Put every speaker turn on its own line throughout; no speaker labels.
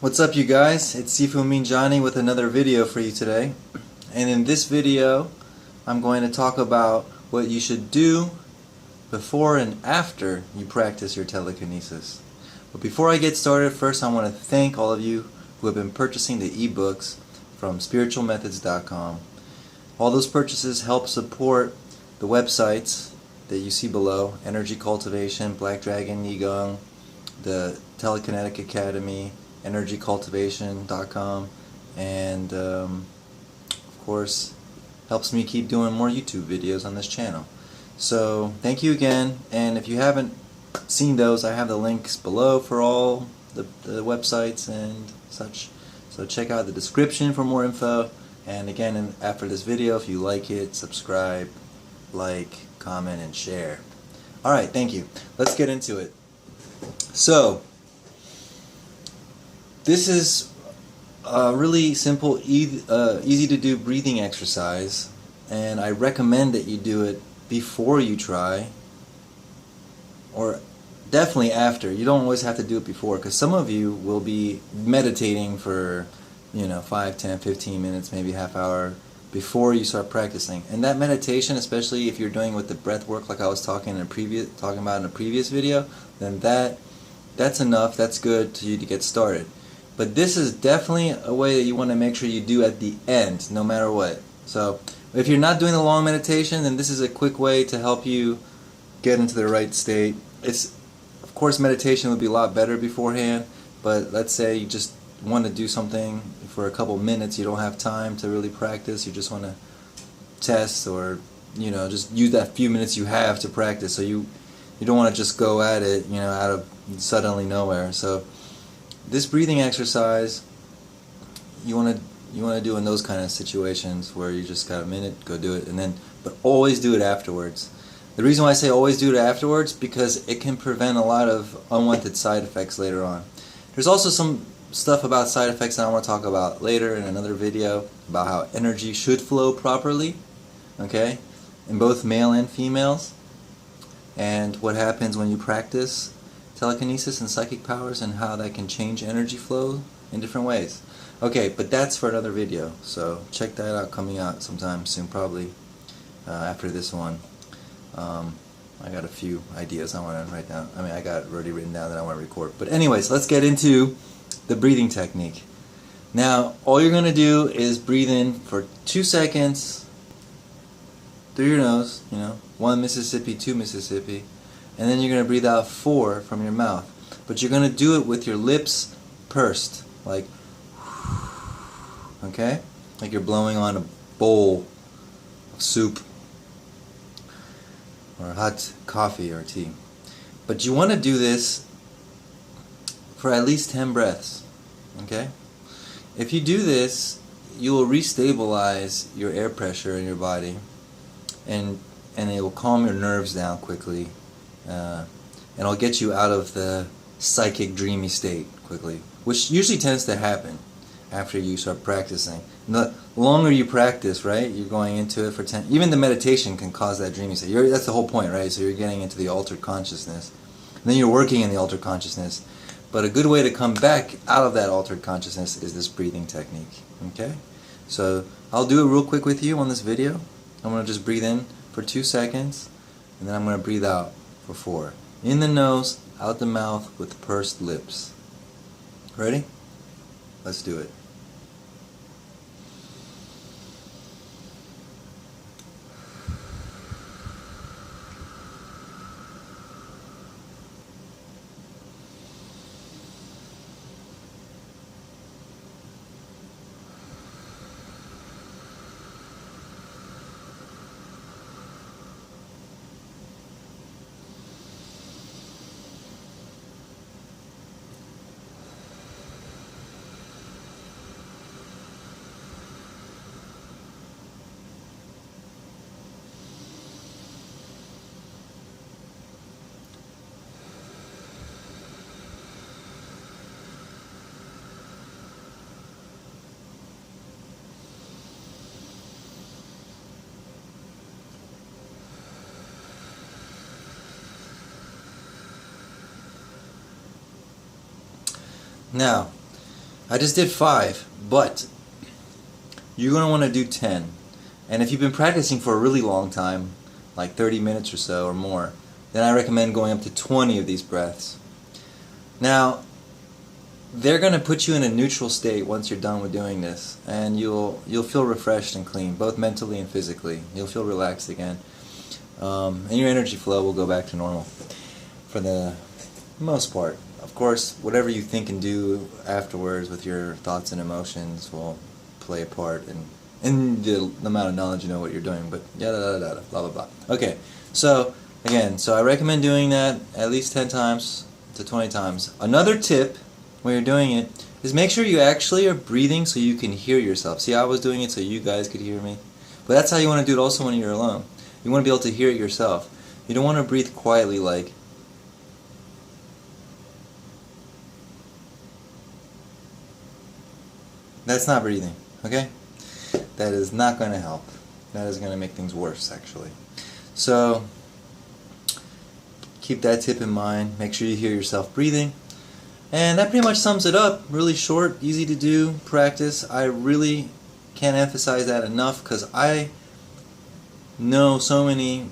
What's up, you guys? It's Sifu, Amin, Jani with another video for you today. And in this video, I'm going to talk about what you should do before and after you practice your telekinesis. But before I get started, first I want to thank all of you who have been purchasing the ebooks from spiritualmethods.com. All those purchases help support the websites that you see below: Energy Cultivation, Black Dragon, Yigong, the Telekinetic Academy, energycultivation.com, and of course helps me keep doing more YouTube videos on this channel. So thank you again, and if you haven't seen those, I have the links below for all the websites and such, so check out the description for more info. And again, after this video, if you like it, subscribe, like, comment, and share. Alright, thank you. Let's get into it. So this is a really simple, easy to do breathing exercise, and I recommend that you do it before you try, or definitely after. You don't always have to do it before, because some of you will be meditating for 5, 10, 15 minutes, maybe half hour before you start practicing. And that meditation, especially if you're doing with the breath work like I was talking about in a previous video, then that's enough, that's good to you to get started. But this is definitely a way that you want to make sure you do at the end, no matter what. So if you're not doing the long meditation, then this is a quick way to help you get into the right state. Of course, meditation would be a lot better beforehand, but let's say you just want to do something for a couple minutes, you don't have time to really practice, you just want to test, or just use that few minutes you have to practice. So you don't want to just go at it out of suddenly nowhere. So this breathing exercise you want to do in those kind of situations where you just got a minute, go do it, but always do it afterwards. The reason why I say always do it afterwards, because it can prevent a lot of unwanted side effects later on. There's also some stuff about side effects that I want to talk about later in another video, about how energy should flow properly, okay, in both male and females, and what happens when you practice telekinesis and psychic powers, and how that can change energy flow in different ways. Okay, but that's for another video, so check that out, coming out sometime soon, probably after this one. I got a few ideas I want to write down. I got already written down that I want to record. But anyways, let's get into the breathing technique. Now, all you're going to do is breathe in for 2 seconds through your nose, 1 Mississippi, 2 Mississippi, and then you're going to breathe out 4 from your mouth. But you're going to do it with your lips pursed, like, okay? Like you're blowing on a bowl of soup, or hot coffee or tea. But you want to do this for at least 10 breaths, okay? If you do this, you will restabilize your air pressure in your body, and it will calm your nerves down quickly, and it'll get you out of the psychic dreamy state quickly, which usually tends to happen after you start practicing. The longer you practice, right, you're going into it for 10, even the meditation can cause that dreamy state. That's the whole point, right? So you're getting into the altered consciousness, and then you're working in the altered consciousness. But a good way to come back out of that altered consciousness is this breathing technique, okay? So I'll do it real quick with you on this video. I'm going to just breathe in for 2 seconds, and then I'm going to breathe out for 4. In the nose, out the mouth, with pursed lips. Ready? Let's do it. Now, I just did 5, but you're going to want to do 10. And if you've been practicing for a really long time, like 30 minutes or so or more, then I recommend going up to 20 of these breaths. Now, they're going to put you in a neutral state once you're done with doing this, and you'll feel refreshed and clean, both mentally and physically. You'll feel relaxed again, and your energy flow will go back to normal for the most part. Of course, whatever you think and do afterwards with your thoughts and emotions will play a part in the amount of knowledge you know what you're doing, but yada yada blah blah blah. Okay, so again, I recommend doing that at least 10 times to 20 times. Another tip when you're doing it is make sure you actually are breathing so you can hear yourself. See, I was doing it so you guys could hear me, but that's how you want to do it also when you're alone. You want to be able to hear it yourself. You don't want to breathe quietly like that's not breathing, okay? That is not going to help. That is going to make things worse, actually. So keep that tip in mind. Make sure you hear yourself breathing. And that pretty much sums it up. Really short, easy to do practice. I really can't emphasize that enough because I know so many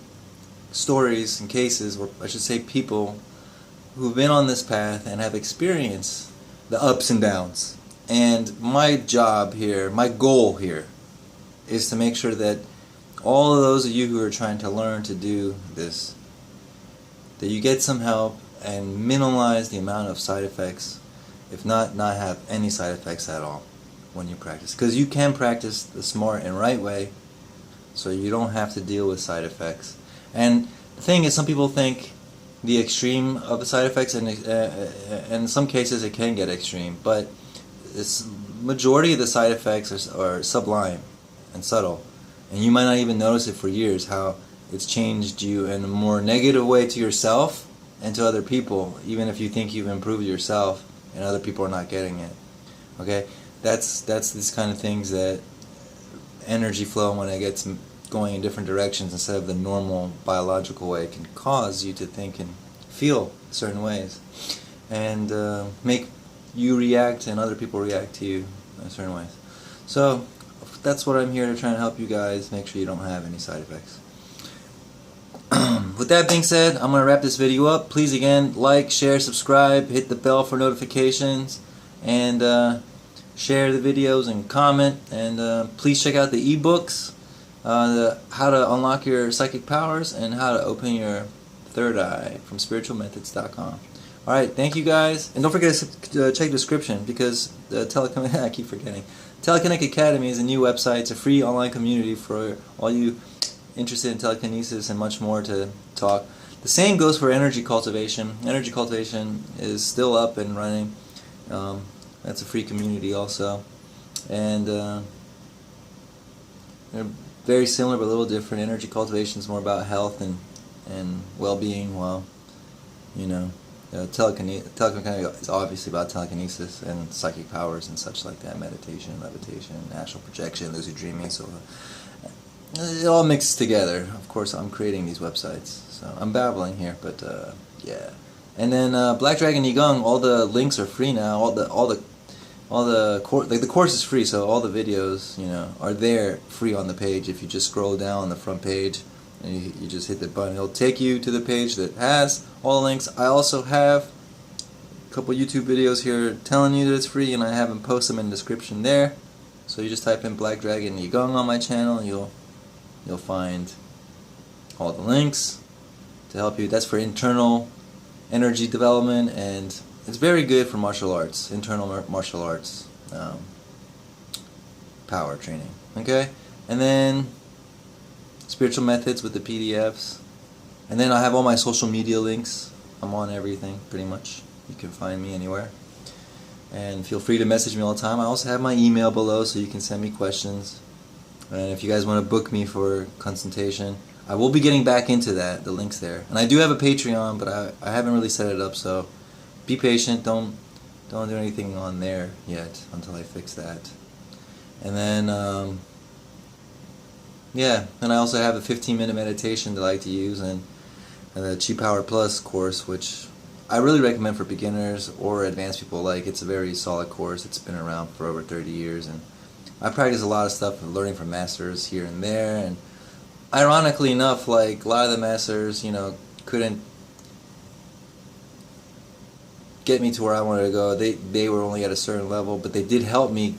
stories and cases, or I should say people, who've been on this path and have experienced the ups and downs. And my job here, my goal here, is to make sure that all of those of you who are trying to learn to do this, that you get some help and minimize the amount of side effects, if not have any side effects at all when you practice. Because you can practice the smart and right way, so you don't have to deal with side effects. And the thing is, some people think the extreme of the side effects, and in some cases it can get extreme, but this majority of the side effects are sublime and subtle, and you might not even notice it for years how it's changed you in a more negative way to yourself and to other people, even if you think you've improved yourself and other people are not getting it. Okay, that's these kind of things that energy flow, when it gets going in different directions instead of the normal biological way, can cause you to think and feel certain ways, and make you react and other people react to you in certain ways. So that's what I'm here to try and help you guys make sure you don't have any side effects. With that being said, I'm going to wrap this video up. Please again, like, share, subscribe, hit the bell for notifications, and share the videos and comment. And please check out the ebooks, how to unlock your psychic powers and how to open your third eye from spiritualmethods.com. Alright, thank you guys. And don't forget to check the description, because the I keep forgetting. Telekinetic Academy is a new website. It's a free online community for all you interested in telekinesis and much more to talk. The same goes for energy cultivation. Energy cultivation is still up and running. That's a free community also. And they're very similar but a little different. Energy cultivation is more about health and well-being, while, you know, telekinetic is obviously about telekinesis and psychic powers and such like that, meditation, levitation, astral projection, lucid dreaming, so it all mixes together. Of course, I'm creating these websites, so I'm babbling here, but yeah. And then Black Dragon Yigang, all the links are free now. All the course is free, so all the videos, you know, are there free on the page. If you just scroll down the front page and you just hit the button, it'll take you to the page that has all the links. I also have a couple YouTube videos here telling you that it's free, and I have them post them in the description there. So you just type in Black Dragon Yigang on my channel, and you'll find all the links to help you. That's for internal energy development, and it's very good for martial arts, internal martial arts power training. Okay, and then spiritual methods with the PDFs, and then I have all my social media links. I'm on everything pretty much. You can find me anywhere, and feel free to message me all the time. I also have my email below, so you can send me questions. And if you guys want to book me for consultation, I will be getting back into that, the links there. And I do have a Patreon, but I haven't really set it up, so be patient. Don't do anything on there yet until I fix that. And then, yeah, and I also have a 15-minute meditation that I like to use, and the Chi Power Plus course, which I really recommend for beginners or advanced people. Like, it's a very solid course. It's been around for over 30 years, and I practice a lot of stuff and learning from masters here and there. And ironically enough, like, a lot of the masters, you know, couldn't get me to where I wanted to go. They were only at a certain level, but they did help me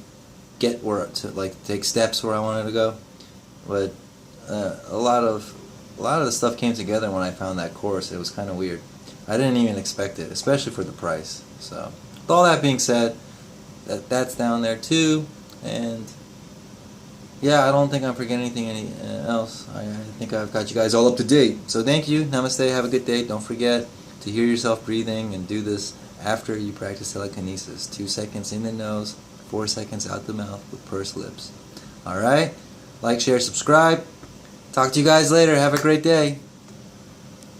get where to, like, take steps where I wanted to go. But a lot of the stuff came together when I found that course. It was kind of weird. I didn't even expect it, especially for the price. So, with all that being said, that's down there too. And yeah, I don't think I'm forgetting anything else. I think I've got you guys all up to date. So thank you. Namaste. Have a good day. Don't forget to hear yourself breathing, and do this after you practice telekinesis. 2 seconds in the nose, 4 seconds out the mouth with pursed lips. Alright? Like, share, subscribe. Talk to you guys later. Have a great day.